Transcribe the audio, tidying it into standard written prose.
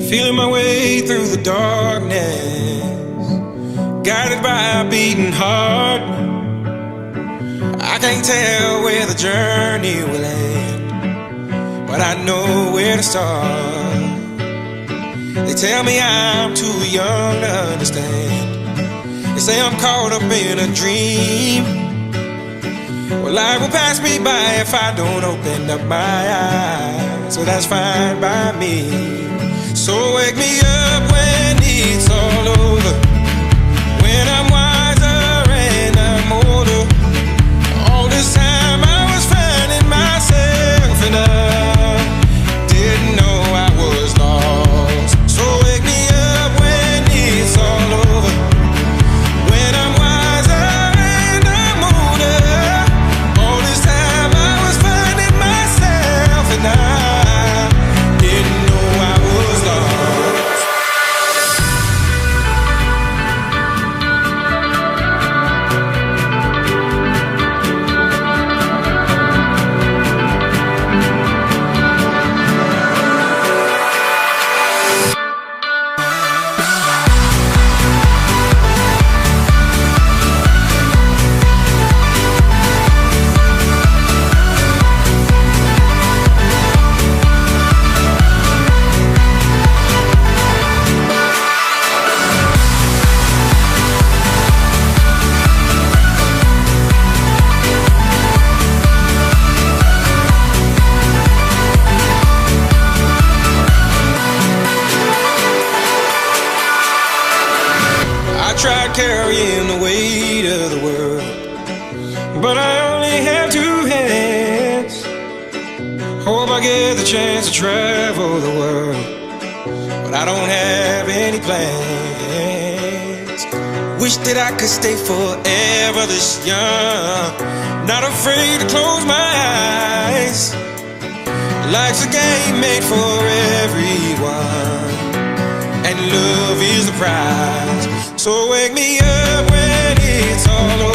Feeling my way through the darkness, guided by a beating heart. I can't tell where the journey will end, but I know where to start. They tell me I'm too young to understand. They say I'm caught up in a dream. Well, life will pass me by if I don't open up my eyes, so that's fine by me. So wake me up when it's all over, when I'm wiser and I'm older. All this time I was finding myself and I didn't know I was lost. So wake me up when it's all over, when I'm wiser and I'm older. All this time I was finding myself and I didn't know I was lost. I tried carrying the weight of the world, but I only have two hands. Hope I get the chance to travel the world, but I don't have any plans. Wish that I could stay forever this young, not afraid to close my eyes. Life's a game made for everyone, and love is the prize. So wake me up when it's all over,